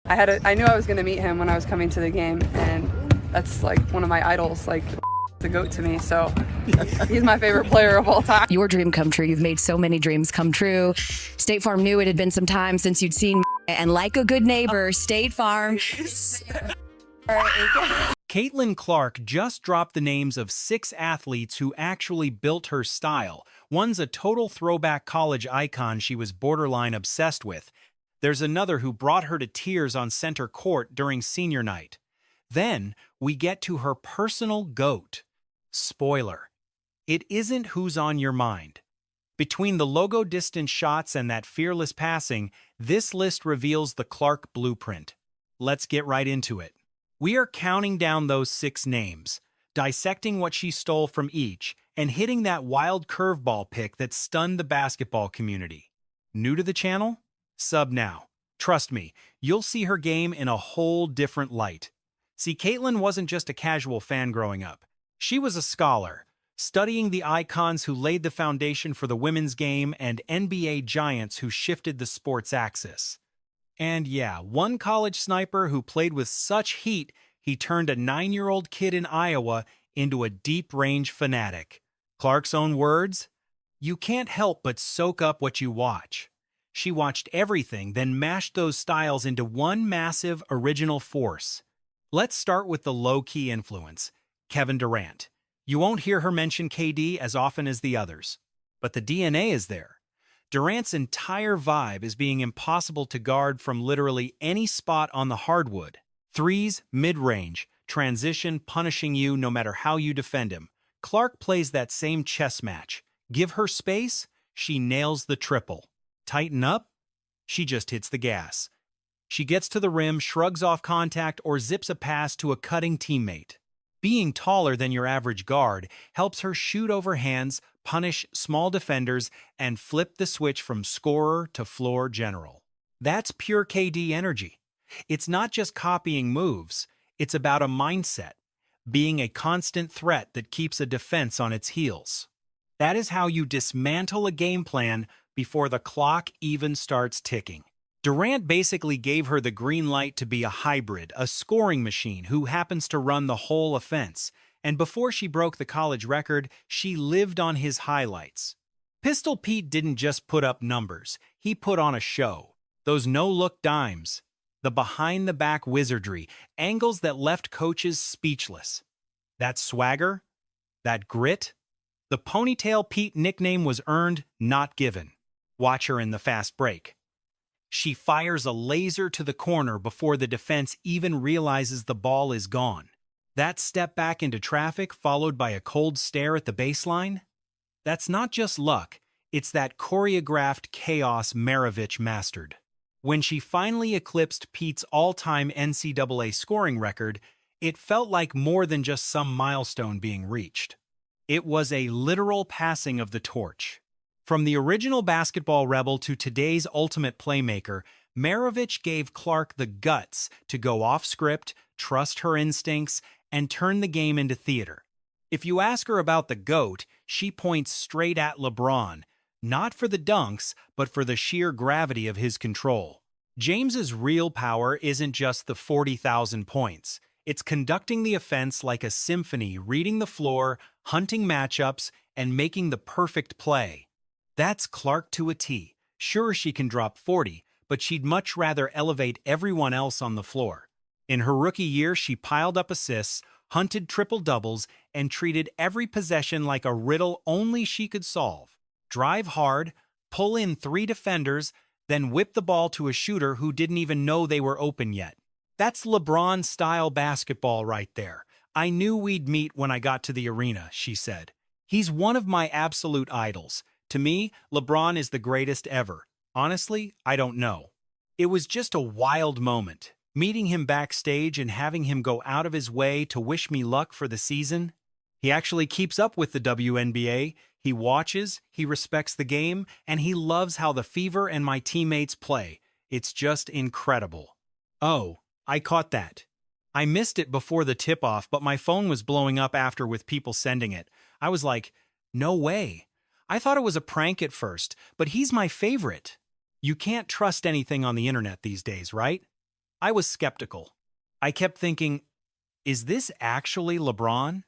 I knew I was going to meet him when I was coming to the game, and that's like one of my idols, like the GOAT to me. So he's my favorite player of all time. Your dream come true. You've made so many dreams come true. State Farm knew it had been some time since you'd seen, and like a good neighbor, State Farm. Caitlin Clark just dropped the names of 6 athletes who actually built her style. One's a total throwback college icon she was borderline obsessed with. There's another who brought her to tears on center court during senior night. Then we get to her personal GOAT. Spoiler: it isn't who's on your mind. Between the logo distance shots and that fearless passing, this list reveals the Clark blueprint. Let's get right into it. We are counting down those 6 names, dissecting what she stole from each, and hitting that wild curveball pick that stunned the basketball community. New to the channel? Sub now. Trust me, you'll see her game in a whole different light. See, Caitlin wasn't just a casual fan growing up. She was a scholar, studying the icons who laid the foundation for the women's game and NBA giants who shifted the sport's axis. And yeah, one college sniper who played with such heat, he turned a 9-year-old kid in Iowa into a deep-range fanatic. Clark's own words? "You can't help but soak up what you watch." She watched everything, then mashed those styles into one massive, original force. Let's start with the low-key influence, Kevin Durant. You won't hear her mention KD as often as the others, but the DNA is there. Durant's entire vibe is being impossible to guard from literally any spot on the hardwood. Threes, mid-range, transition, punishing you no matter how you defend him. Clark plays that same chess match. Give her space, she nails the triple. Tighten up, she just hits the gas. She gets to the rim, shrugs off contact, or zips a pass to a cutting teammate. Being taller than your average guard helps her shoot over hands, punish small defenders, and flip the switch from scorer to floor general. That's pure KD energy. It's not just copying moves, it's about a mindset, being a constant threat that keeps a defense on its heels. That is how you dismantle a game plan before the clock even starts ticking. Durant basically gave her the green light to be a hybrid, a scoring machine who happens to run the whole offense. And before she broke the college record, she lived on his highlights. Pistol Pete didn't just put up numbers, he put on a show. Those no-look dimes, the behind-the-back wizardry, angles that left coaches speechless. That swagger, that grit. The Ponytail Pete nickname was earned, not given. Watch her in the fast break. She fires a laser to the corner before the defense even realizes the ball is gone. That step back into traffic followed by a cold stare at the baseline? That's not just luck, it's that choreographed chaos Maravich mastered. When she finally eclipsed Pete's all-time NCAA scoring record, it felt like more than just some milestone being reached. It was a literal passing of the torch. From the original basketball rebel to today's ultimate playmaker, Maravich gave Clark the guts to go off script, trust her instincts, and turn the game into theater. If you ask her about the GOAT, she points straight at LeBron, not for the dunks, but for the sheer gravity of his control. James's real power isn't just the 40,000 points. It's conducting the offense like a symphony, reading the floor, hunting matchups, and making the perfect play. That's Clark to a T. Sure, she can drop 40, but she'd much rather elevate everyone else on the floor. In her rookie year, she piled up assists, hunted triple-doubles, and treated every possession like a riddle only she could solve. Drive hard, pull in 3 defenders, then whip the ball to a shooter who didn't even know they were open yet. That's LeBron-style basketball right there. I knew we'd meet when I got to the arena, she said. He's one of my absolute idols. To me, LeBron is the greatest ever. Honestly, I don't know. It was just a wild moment. Meeting him backstage and having him go out of his way to wish me luck for the season. He actually keeps up with the WNBA. He watches, he respects the game, and he loves how the Fever and my teammates play. It's just incredible. Oh, I caught that. I missed it before the tip-off, but my phone was blowing up after with people sending it. I was like, no way. I thought it was a prank at first, but he's my favorite. You can't trust anything on the internet these days, right? I was skeptical. I kept thinking, is this actually LeBron?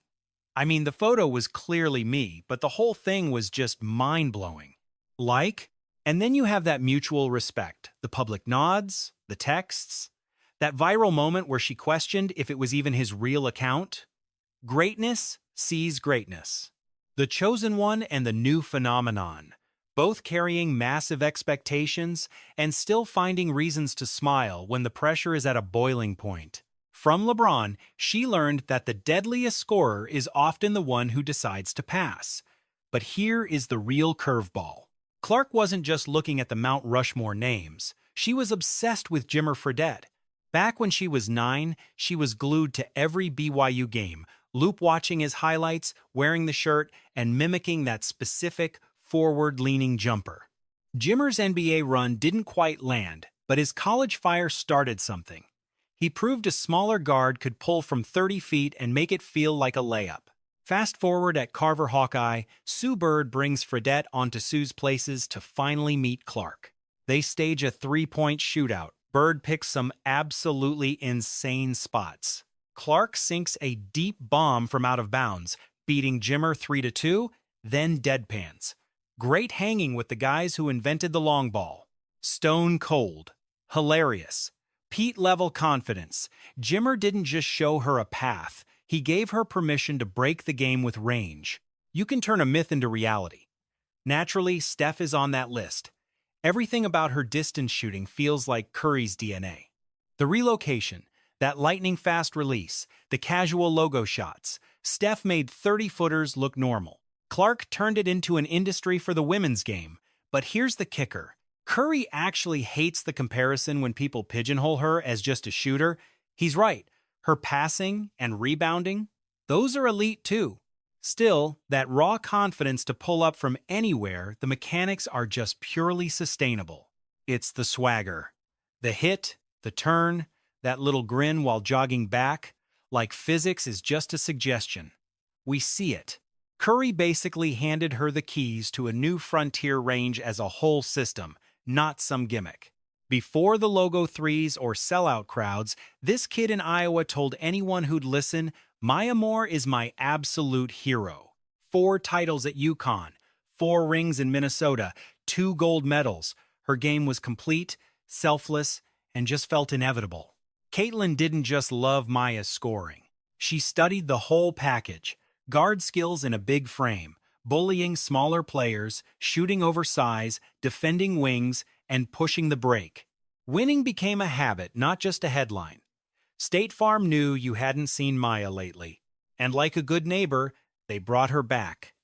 I mean, the photo was clearly me, but the whole thing was just mind-blowing. And then you have that mutual respect, the public nods, the texts, that viral moment where she questioned if it was even his real account. Greatness sees greatness. The chosen one and the new phenomenon, both carrying massive expectations and still finding reasons to smile when the pressure is at a boiling point. From LeBron, she learned that the deadliest scorer is often the one who decides to pass. But here is the real curveball. Clark wasn't just looking at the Mount Rushmore names. She was obsessed with Jimmer Fredette. Back when she was 9, she was glued to every BYU game, loop-watching his highlights, wearing the shirt, and mimicking that specific, forward-leaning jumper. Jimmer's NBA run didn't quite land, but his college fire started something. He proved a smaller guard could pull from 30 feet and make it feel like a layup. Fast forward at Carver Hawkeye, Sue Bird brings Fredette onto Sue's places to finally meet Clark. They stage a three-point shootout. Bird picks some absolutely insane spots. Clark sinks a deep bomb from out of bounds, beating Jimmer 3-2, then deadpans. Great hanging with the guys who invented the long ball. Stone cold. Hilarious. Pete-level confidence. Jimmer didn't just show her a path. He gave her permission to break the game with range. You can turn a myth into reality. Naturally, Steph is on that list. Everything about her distance shooting feels like Curry's DNA. The relocation, that lightning-fast release, the casual logo shots. Steph made 30-footers look normal. Clark turned it into an industry for the women's game. But here's the kicker. Curry actually hates the comparison when people pigeonhole her as just a shooter. He's right. Her passing and rebounding, those are elite too. Still, that raw confidence to pull up from anywhere, the mechanics are just purely sustainable. It's the swagger. The hit, the turn, that little grin while jogging back, like physics is just a suggestion. We see it. Curry basically handed her the keys to a new frontier range as a whole system, not some gimmick. Before the logo threes or sellout crowds, this kid in Iowa told anyone who'd listen, "My Amor is my absolute hero. 4 titles at UConn, 4 rings in Minnesota, 2 gold medals. Her game was complete, selfless, and just felt inevitable." Caitlin didn't just love Maya's scoring. She studied the whole package. Guard skills in a big frame, bullying smaller players, shooting over size, defending wings, and pushing the break. Winning became a habit, not just a headline. State Farm knew you hadn't seen Maya lately, and like a good neighbor, they brought her back.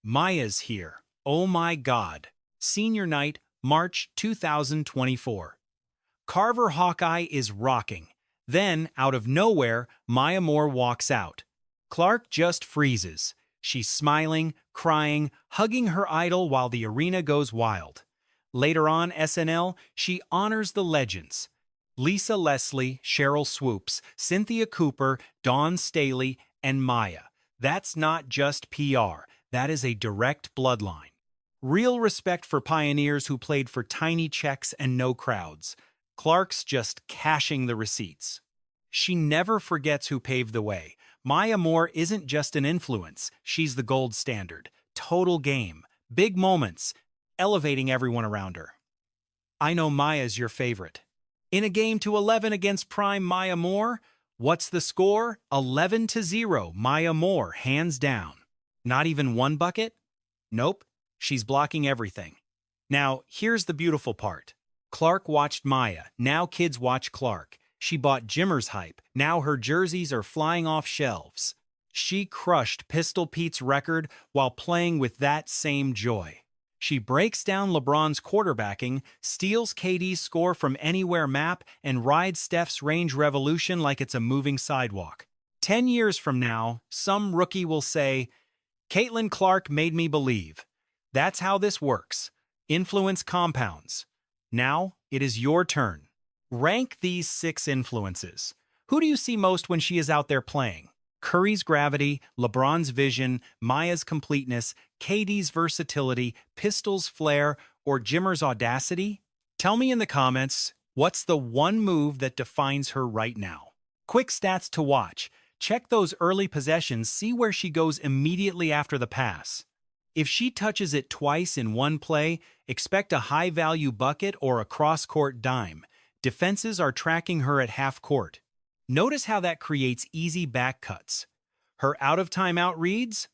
Maya's here. Oh my God. Senior night, March 2024. Carver Hawkeye is rocking. Then, out of nowhere, Maya Moore walks out. Clark just freezes. She's smiling, crying, hugging her idol while the arena goes wild. Later on SNL, she honors the legends. Lisa Leslie, Cheryl Swoops, Cynthia Cooper, Dawn Staley, and Maya. That's not just PR. That is a direct bloodline. Real respect for pioneers who played for tiny checks and no crowds. Clark's just cashing the receipts. She never forgets who paved the way. Maya Moore isn't just an influence. She's the gold standard. Total game. Big moments. Elevating everyone around her. I know Maya's your favorite. In a game to 11 against prime Maya Moore, what's the score? 11-0, Maya Moore, hands down. Not even one bucket? Nope, she's blocking everything. Now, here's the beautiful part. Clark watched Maya, now kids watch Clark. She bought Jimmer's hype, now her jerseys are flying off shelves. She crushed Pistol Pete's record while playing with that same joy. She breaks down LeBron's quarterbacking, steals KD's score from anywhere map, and rides Steph's range revolution like it's a moving sidewalk. 10 years from now, some rookie will say, "Caitlin Clark made me believe." That's how this works. Influence compounds. Now, it is your turn. Rank these 6 influences. Who do you see most when she is out there playing? Curry's gravity, LeBron's vision, Maya's completeness, KD's versatility, Pistol's flair, or Jimmer's audacity? Tell me in the comments. What's the one move that defines her right now? Quick stats to watch. Check those early possessions, see where she goes immediately after the pass. If she touches it twice in one play, expect a high-value bucket or a cross-court dime. Defenses are tracking her at half court. Notice how that creates easy back cuts. Her out-of-timeout reads?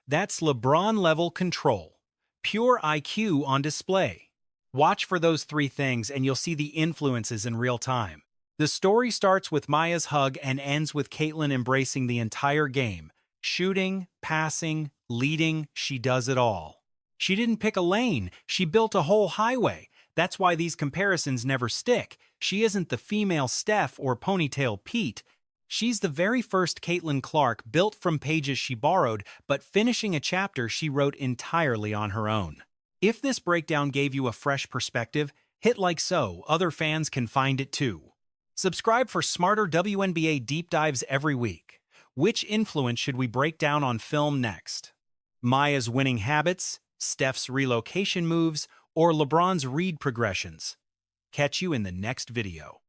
That's LeBron-level control. Pure IQ on display. Watch for those three things and you'll see the influences in real time. The story starts with Maya's hug and ends with Caitlin embracing the entire game. Shooting, passing, leading, she does it all. She didn't pick a lane, she built a whole highway. That's why these comparisons never stick. She isn't the female Steph or ponytail Pete. She's the very first Caitlin Clark, built from pages she borrowed, but finishing a chapter she wrote entirely on her own. If this breakdown gave you a fresh perspective, hit like so other fans can find it too. Subscribe for smarter WNBA deep dives every week. Which influence should we break down on film next? Maya's winning habits, Steph's relocation moves, or LeBron's read progressions? Catch you in the next video.